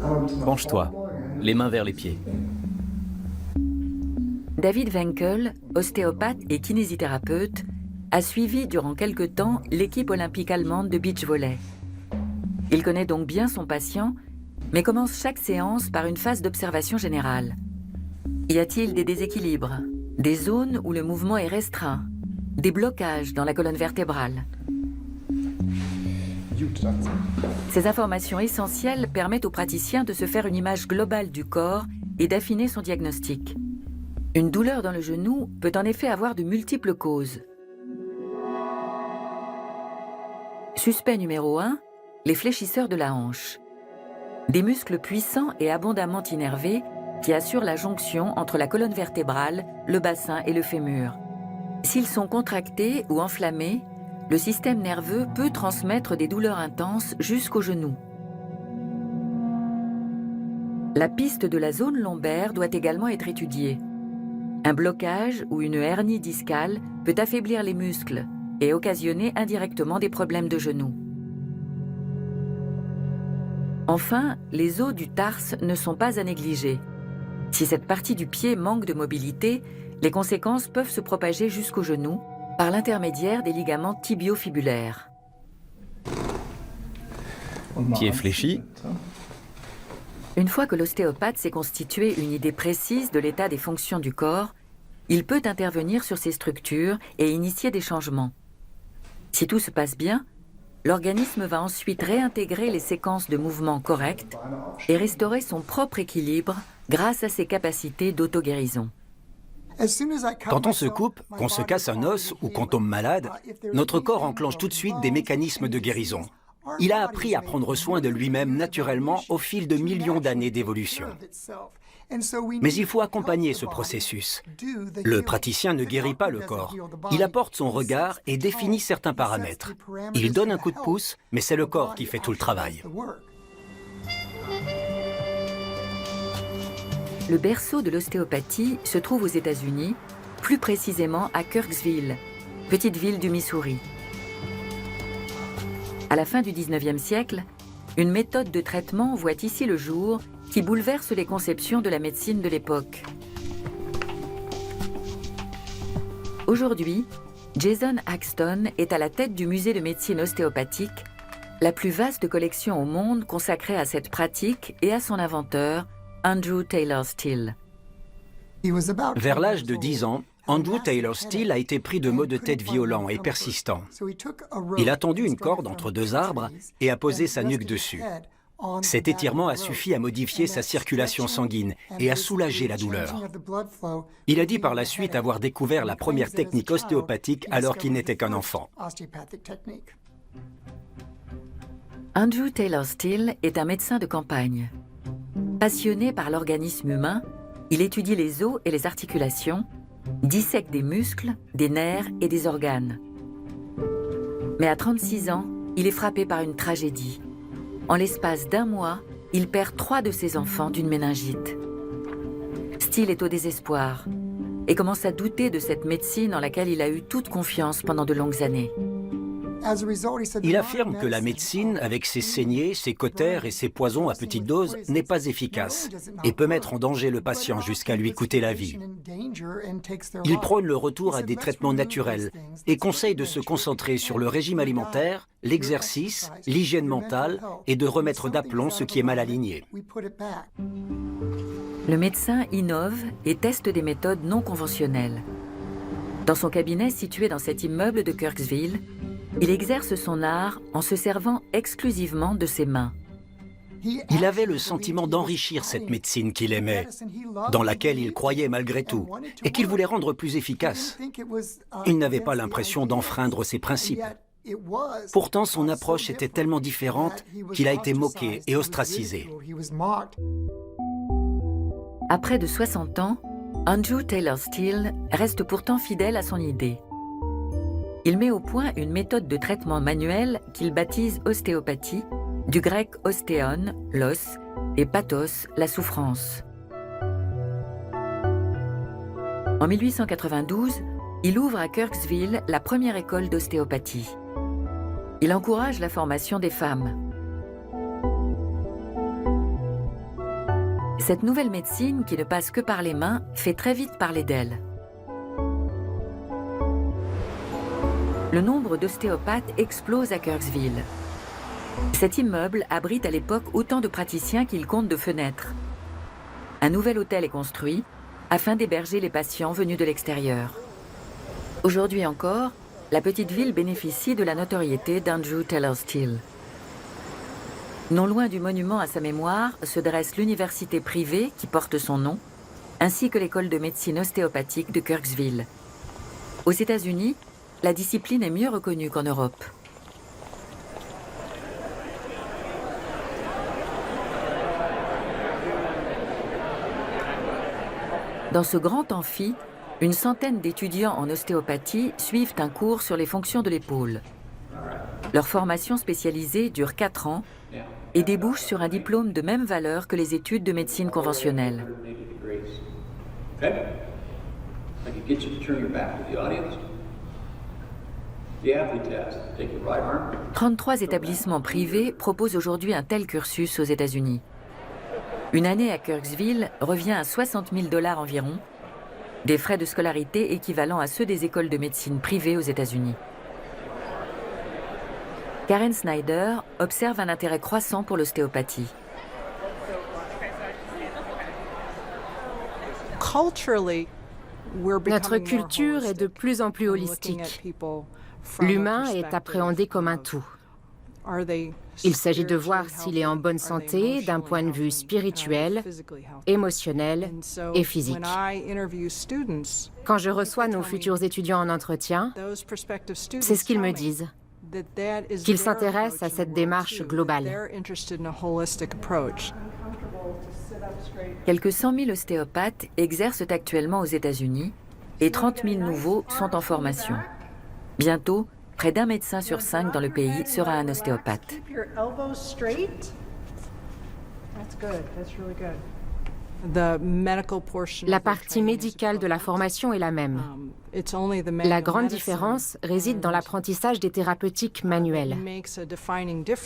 Penche-toi, les mains vers les pieds. David Wenkel, ostéopathe et kinésithérapeute, a suivi durant quelque temps l'équipe olympique allemande de beach volley. Il connaît donc bien son patient, mais commence chaque séance par une phase d'observation générale. Y a-t-il des déséquilibres, des zones où le mouvement est restreint, des blocages dans la colonne vertébrale? Ces informations essentielles permettent au praticien de se faire une image globale du corps et d'affiner son diagnostic. Une douleur dans le genou peut en effet avoir de multiples causes. Suspect numéro 1, les fléchisseurs de la hanche. Des muscles puissants et abondamment innervés qui assurent la jonction entre la colonne vertébrale, le bassin et le fémur. S'ils sont contractés ou enflammés, le système nerveux peut transmettre des douleurs intenses jusqu'au genou. La piste de la zone lombaire doit également être étudiée. Un blocage ou une hernie discale peut affaiblir les muscles et occasionner indirectement des problèmes de genou. Enfin, les os du tarse ne sont pas à négliger. Si cette partie du pied manque de mobilité, les conséquences peuvent se propager jusqu'au genou par l'intermédiaire des ligaments tibio-fibulaires. Pieds fléchis. Une fois que l'ostéopathe s'est constitué une idée précise de l'état des fonctions du corps, il peut intervenir sur ces structures et initier des changements. Si tout se passe bien, l'organisme va ensuite réintégrer les séquences de mouvements correctes et restaurer son propre équilibre grâce à ses capacités d'auto-guérison. Quand on se coupe, qu'on se casse un os ou qu'on tombe malade, notre corps enclenche tout de suite des mécanismes de guérison. Il a appris à prendre soin de lui-même naturellement au fil de millions d'années d'évolution. Mais il faut accompagner ce processus. Le praticien ne guérit pas le corps. Il apporte son regard et définit certains paramètres. Il donne un coup de pouce, mais c'est le corps qui fait tout le travail. Le berceau de l'ostéopathie se trouve aux États-Unis, plus précisément à Kirksville, petite ville du Missouri. À la fin du 19e siècle, une méthode de traitement voit ici le jour qui bouleverse les conceptions de la médecine de l'époque. Aujourd'hui, Jason Axton est à la tête du musée de médecine ostéopathique, la plus vaste collection au monde consacrée à cette pratique et à son inventeur, Andrew Taylor Still. Vers l'âge de 10 ans, Andrew Taylor Still a été pris de maux de tête violents et persistants. Il a tendu une corde entre deux arbres et a posé sa nuque dessus. Cet étirement a suffi à modifier sa circulation sanguine et à soulager la douleur. Il a dit par la suite avoir découvert la première technique ostéopathique alors qu'il n'était qu'un enfant. Andrew Taylor Still est un médecin de campagne. Passionné par l'organisme humain, il étudie les os et les articulations, dissèque des muscles, des nerfs et des organes. Mais à 36 ans, il est frappé par une tragédie. En l'espace d'un mois, il perd 3 de ses enfants d'une méningite. Still est au désespoir et commence à douter de cette médecine en laquelle il a eu toute confiance pendant de longues années. Il affirme que la médecine, avec ses saignées, ses cautères et ses poisons à petite dose, n'est pas efficace et peut mettre en danger le patient jusqu'à lui coûter la vie. Il prône le retour à des traitements naturels et conseille de se concentrer sur le régime alimentaire, l'exercice, l'hygiène mentale et de remettre d'aplomb ce qui est mal aligné. Le médecin innove et teste des méthodes non conventionnelles. Dans son cabinet situé dans cet immeuble de Kirksville, il exerce son art en se servant exclusivement de ses mains. Il avait le sentiment d'enrichir cette médecine qu'il aimait, dans laquelle il croyait malgré tout, et qu'il voulait rendre plus efficace. Il n'avait pas l'impression d'enfreindre ses principes. Pourtant, son approche était tellement différente qu'il a été moqué et ostracisé. À près de 60 ans, Andrew Taylor Still reste pourtant fidèle à son idée. Il met au point une méthode de traitement manuel qu'il baptise ostéopathie, du grec ostéon, l'os, et pathos, la souffrance. En 1892, il ouvre à Kirksville la première école d'ostéopathie. Il encourage la formation des femmes. Cette nouvelle médecine, qui ne passe que par les mains, fait très vite parler d'elle. Le nombre d'ostéopathes explose à Kirksville. Cet immeuble abrite à l'époque autant de praticiens qu'il compte de fenêtres. Un nouvel hôtel est construit afin d'héberger les patients venus de l'extérieur. Aujourd'hui encore, la petite ville bénéficie de la notoriété d'Andrew Taylor Still. Non loin du monument à sa mémoire se dresse l'université privée qui porte son nom, ainsi que l'école de médecine ostéopathique de Kirksville. Aux États-Unis, la discipline est mieux reconnue qu'en Europe. Dans ce grand amphi, une centaine d'étudiants en ostéopathie suivent un cours sur les fonctions de l'épaule. Leur formation spécialisée dure 4 ans et débouche sur un diplôme de même valeur que les études de médecine conventionnelle. 33 établissements privés proposent aujourd'hui un tel cursus aux États-Unis. Une année à Kirksville revient à 60 000 $ environ, des frais de scolarité équivalents à ceux des écoles de médecine privées aux États-Unis. Karen Snyder observe un intérêt croissant pour l'ostéopathie. Notre culture est de plus en plus holistique. L'humain est appréhendé comme un tout. Il s'agit de voir s'il est en bonne santé d'un point de vue spirituel, émotionnel et physique. Quand je reçois nos futurs étudiants en entretien, c'est ce qu'ils me disent, qu'ils s'intéressent à cette démarche globale. Quelques 100 000 ostéopathes exercent actuellement aux États-Unis et 30 000 nouveaux sont en formation. Bientôt, près d'1 médecin sur 5 dans le pays sera un ostéopathe. La partie médicale de la formation est la même. La grande différence réside dans l'apprentissage des thérapeutiques manuelles.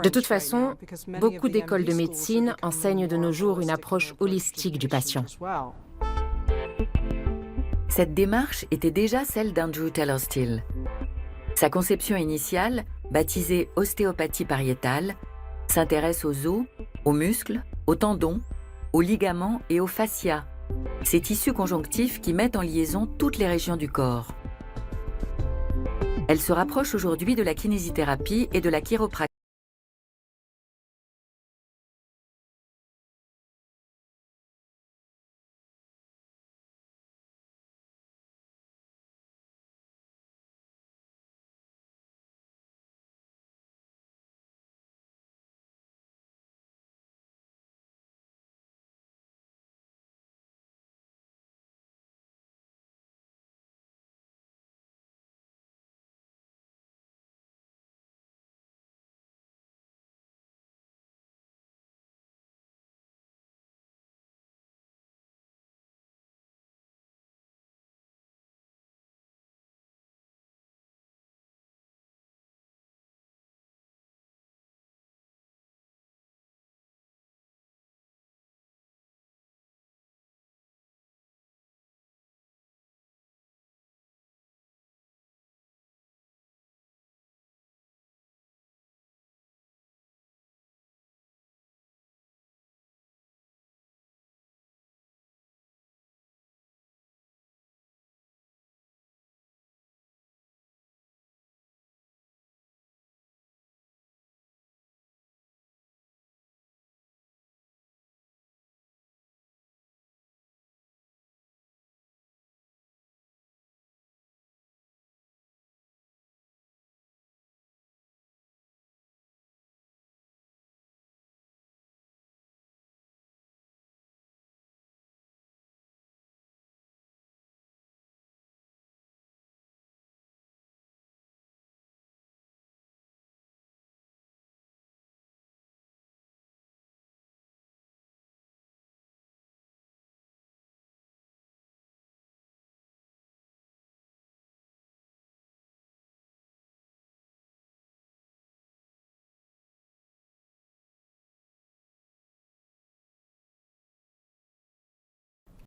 De toute façon, beaucoup d'écoles de médecine enseignent de nos jours une approche holistique du patient. Cette démarche était déjà celle d'Andrew Taylor Still. Sa conception initiale, baptisée ostéopathie pariétale, s'intéresse aux os, aux muscles, aux tendons, aux ligaments et aux fascias, ces tissus conjonctifs qui mettent en liaison toutes les régions du corps. Elle se rapproche aujourd'hui de la kinésithérapie et de la chiropratie.